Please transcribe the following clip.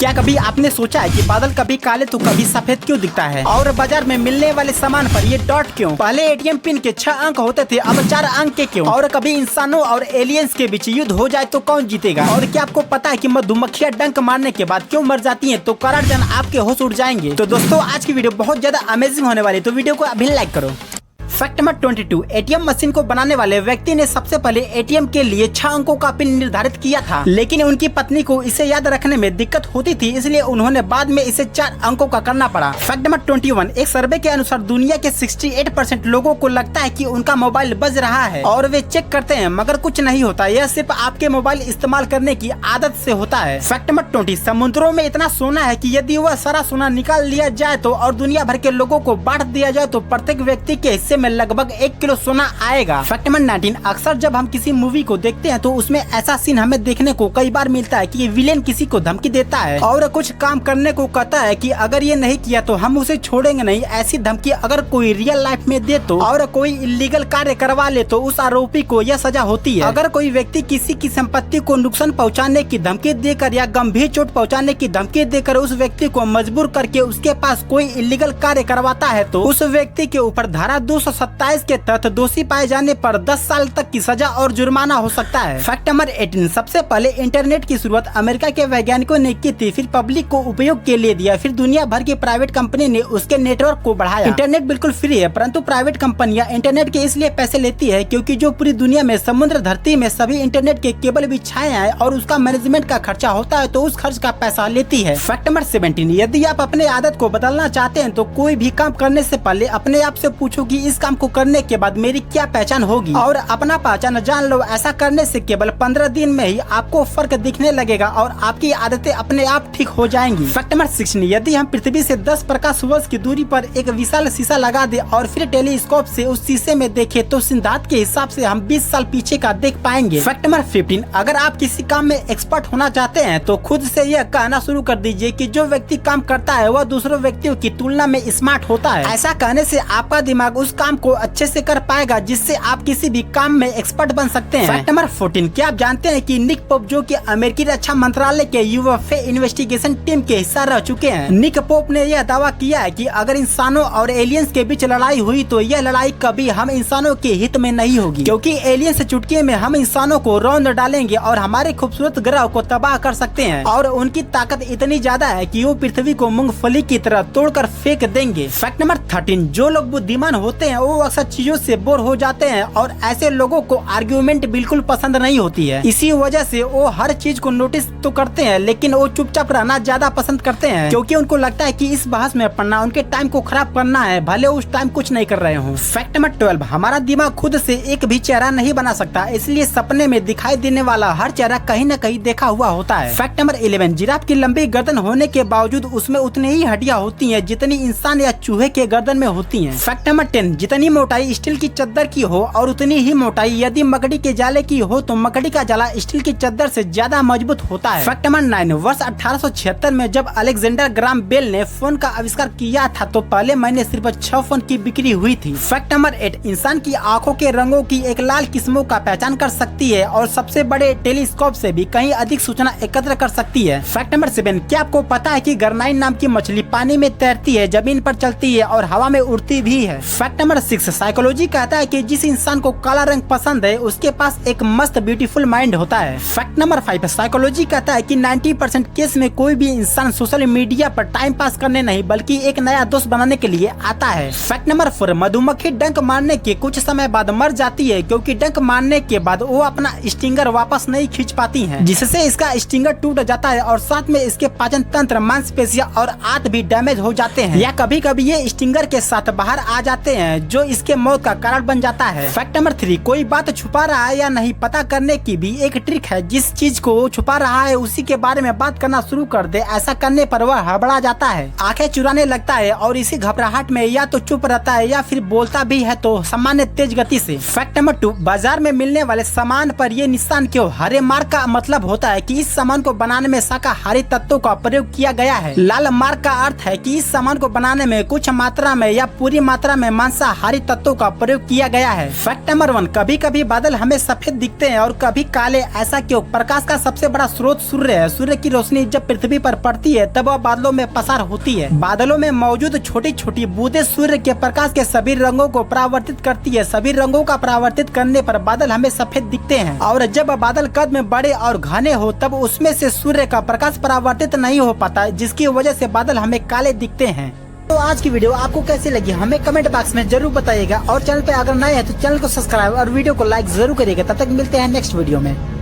क्या कभी आपने सोचा है कि बादल कभी काले तो कभी सफेद क्यों दिखता है, और बाजार में मिलने वाले सामान पर ये डॉट क्यों? पहले एटीएम पिन के 6 अंक होते थे, अब 4 अंक के क्यों? और कभी इंसानों और एलियंस के बीच युद्ध हो जाए तो कौन जीतेगा? और क्या आपको पता है कि मधुमक्खियां डंक मारने के बाद क्यों मर जाती हैं? तो करार जन आपके होश उड़ जाएंगे। तो दोस्तों आज की वीडियो बहुत ज्यादा अमेजिंग होने वाली है, तो वीडियो को अभी लाइक करो। फैक्ट नंबर 22, एटीएम मशीन को बनाने वाले व्यक्ति ने सबसे पहले एटीएम के लिए 6 अंकों का पिन निर्धारित किया था, लेकिन उनकी पत्नी को इसे याद रखने में दिक्कत होती थी, इसलिए उन्होंने बाद में इसे 4 अंकों का करना पड़ा। फैक्ट नंबर 21, एक सर्वे के अनुसार दुनिया के 68% लोगों को लगता है कि उनका मोबाइल बज रहा है और वे चेक करते हैं, मगर कुछ नहीं होता। यह सिर्फ आपके मोबाइल इस्तेमाल करने की आदत से होता है। फैक्ट नंबर 20, समुद्रों में इतना सोना है कि यदि वह सारा सोना निकाल लिया जाए तो और दुनिया भर के लोगों को बांट दिया जाए तो प्रत्येक व्यक्ति के हिस्से में लगभग 1 किलो सोना आएगा। फैक्ट नंबर 19, अक्सर जब हम किसी मूवी को देखते हैं तो उसमें ऐसा सीन हमें देखने को कई बार मिलता है कि विलेन किसी को धमकी देता है और कुछ काम करने को कहता है कि अगर ये नहीं किया तो हम उसे छोड़ेंगे नहीं। ऐसी धमकी अगर कोई रियल लाइफ में दे तो और कोई इलीगल कार्य करवा ले तो उस आरोपी को यह सजा होती है। अगर कोई व्यक्ति किसी की संपत्ति को नुकसान पहुँचाने की धमकी देकर या गंभीर चोट पहुँचाने की धमकी देकर उस व्यक्ति को मजबूर करके उसके पास कोई इलीगल कार्य करवाता है तो उस व्यक्ति के ऊपर धारा 227 के तहत दोषी पाए जाने पर 10 साल तक की सजा और जुर्माना हो सकता है। फैक्ट नंबर 18, सबसे पहले इंटरनेट की शुरुआत अमेरिका के वैज्ञानिकों ने की थी, फिर पब्लिक को उपयोग के लिए दिया, फिर दुनिया भर की प्राइवेट कंपनी ने उसके नेटवर्क को बढ़ाया। इंटरनेट बिल्कुल फ्री है, परंतु प्राइवेट कंपनियां इंटरनेट के इसलिए पैसे लेती है क्योंकि जो पूरी दुनिया में समुद्र धरती में सभी इंटरनेट के केबल बिछाए हैं और उसका मैनेजमेंट का खर्चा होता है तो उस खर्च का पैसा लेती है। फैक्ट नंबर 17, यदि आप अपने आदत को बदलना चाहते हैं तो कोई भी काम करने से पहले अपने आप से पूछो कि इस काम को करने के बाद मेरी क्या पहचान होगी, और अपना पहचान जान लो। ऐसा करने से केवल 15 दिन में ही आपको फर्क दिखने लगेगा और आपकी आदतें अपने आप ठीक हो जाएंगी। फैक्ट नंबर 16, यदि हम पृथ्वी से 10 प्रकाश वर्ष की दूरी पर एक विशाल शीशा लगा दे और फिर टेलीस्कोप से उस शीशे में देखे तो सिद्धांत के हिसाब से हम 20 साल पीछे का देख पाएंगे। फैक्ट नंबर 15, अगर आप किसी काम में एक्सपर्ट होना चाहते हैं तो खुद से यह कहना शुरू कर दीजिए कि जो व्यक्ति काम करता है वह दूसरों व्यक्तियों की तुलना में स्मार्ट होता है। ऐसा कहने से आपका दिमाग उस काम को अच्छे से कर पाएगा जिससे आप किसी भी काम में एक्सपर्ट बन सकते हैं। फैक्ट नंबर 14, क्या आप जानते हैं कि निक पोप जो कि अमेरिकी रक्षा मंत्रालय के यूएफए इन्वेस्टिगेशन टीम के हिस्सा रह चुके हैं। निक पोप ने यह दावा किया है कि अगर इंसानों और एलियंस के बीच लड़ाई हुई तो यह लड़ाई कभी हम इंसानों के हित में नहीं होगी, क्योंकि एलियंस चुटकी में हम इंसानों को रौंद डालेंगे और हमारे खूबसूरत ग्रह को तबाह कर सकते हैं और उनकी ताकत इतनी ज्यादा है कि वो पृथ्वी को मूंगफली की तरह तोड़कर फेंक देंगे। फैक्ट नंबर 13, जो लोग बुद्धिमान होते हैं वो अक्सर चीजों से बोर हो जाते हैं और ऐसे लोगों को आर्ग्यूमेंट बिल्कुल पसंद नहीं होती है। इसी वजह से वो हर चीज को नोटिस तो करते हैं लेकिन वो चुपचाप रहना ज्यादा पसंद करते हैं, क्योंकि उनको लगता है कि इस बहस में पढ़ना उनके टाइम को खराब करना है, भले उस टाइम कुछ नहीं कर रहे हो। फैक्ट नंबर 12, हमारा दिमाग खुद से एक भी चेहरा नहीं बना सकता, इसलिए सपने में दिखाई देने वाला हर चेहरा कहीं न कहीं देखा हुआ होता है। फैक्ट नंबर 11, जिराफ की लंबी गर्दन होने के बावजूद उसमें उतनी ही हड्डियां होती है जितनी इंसान या चूहे के गर्दन में होती है। फैक्ट नंबर 10, जितनी मोटाई स्टील की चद्दर की हो और उतनी ही मोटाई यदि मकड़ी के जाले की हो तो मकड़ी का जाला स्टील की चद्दर से ज्यादा मजबूत होता है। फैक्ट नंबर 9, वर्ष 1876 में जब अलेक्जेंडर ग्राम बेल ने फोन का आविष्कार किया था तो पहले महीने सिर्फ 6 फोन की बिक्री हुई थी। फैक्ट नंबर 8, इंसान की आंखों के रंगों की एक लाल किस्मों का पहचान कर सकती है और सबसे बड़े टेलीस्कोप से भी कहीं अधिक सूचना एकत्र कर सकती है। फैक्ट नंबर 7, क्या आपको पता है कि गरनाइन नाम की मछली पानी में तैरती है, जमीन पर चलती है और हवा में उड़ती भी है। फैक्ट नंबर 6, साइकोलॉजी कहता है कि जिस इंसान को काला रंग पसंद है उसके पास एक मस्त ब्यूटीफुल माइंड होता है। फैक्ट नंबर 5, साइकोलॉजी कहता है कि 90% केस में कोई भी इंसान सोशल मीडिया पर टाइम पास करने नहीं बल्कि एक नया दोस्त बनाने के लिए आता है। फैक्ट नंबर 4, मधुमक्खी डंक मारने के कुछ समय बाद मर जाती है क्योंकि डंक मारने के बाद वो अपना स्टिंगर वापस नहीं खींच पाती है, जिससे इसका स्टिंगर टूट जाता है और साथ में इसके पाचन तंत्र, मांसपेशियां और आंत भी डैमेज हो जाते हैं या कभी कभी ये स्टिंगर के साथ बाहर आ जाते हैं जो इसके मौत का कारण बन जाता है। फैक्ट नंबर 3, कोई बात छुपा रहा है या नहीं पता करने की भी एक ट्रिक है। जिस चीज को वो छुपा रहा है उसी के बारे में बात करना शुरू कर दे, ऐसा करने पर वह हड़बड़ा जाता है, आंखें चुराने लगता है और इसी घबराहट में या तो चुप रहता है या फिर बोलता भी है तो सामान्य तेज गति से। फैक्ट नंबर 2, बाजार में मिलने वाले सामान पर ये निशान क्यों? हरे मार्क का मतलब होता है कि इस सामान को बनाने में शाकाहारी तत्वों का प्रयोग किया गया है। लाल मार्क का अर्थ है कि इस सामान को बनाने में कुछ मात्रा में या पूरी मात्रा में मांसाहारी मांसाहारी तत्वों का प्रयोग किया गया है। फैक्ट नंबर 1, कभी कभी बादल हमें सफेद दिखते हैं और कभी काले। ऐसा क्यों? प्रकाश का सबसे बड़ा स्रोत सूर्य है। सूर्य की रोशनी जब पृथ्वी पर पड़ती है तब वह बादलों में पसार होती है। बादलों में मौजूद छोटी छोटी बूंदें सूर्य के प्रकाश के सभी रंगों को परावर्तित करती है। सभी रंगों का परावर्तित करने पर बादल हमें सफेद दिखते हैं। और जब बादल कद में बड़े और घने हो तब उसमें से सूर्य का प्रकाश परावर्तित नहीं हो पाता, जिसकी वजह से बादल हमें काले दिखते हैं। तो आज की वीडियो आपको कैसी लगी हमें कमेंट बॉक्स में जरूर बताइएगा। और चैनल पे अगर नए हैं तो चैनल को सब्सक्राइब और वीडियो को लाइक जरूर करिएगा। तब तक मिलते हैं नेक्स्ट वीडियो में।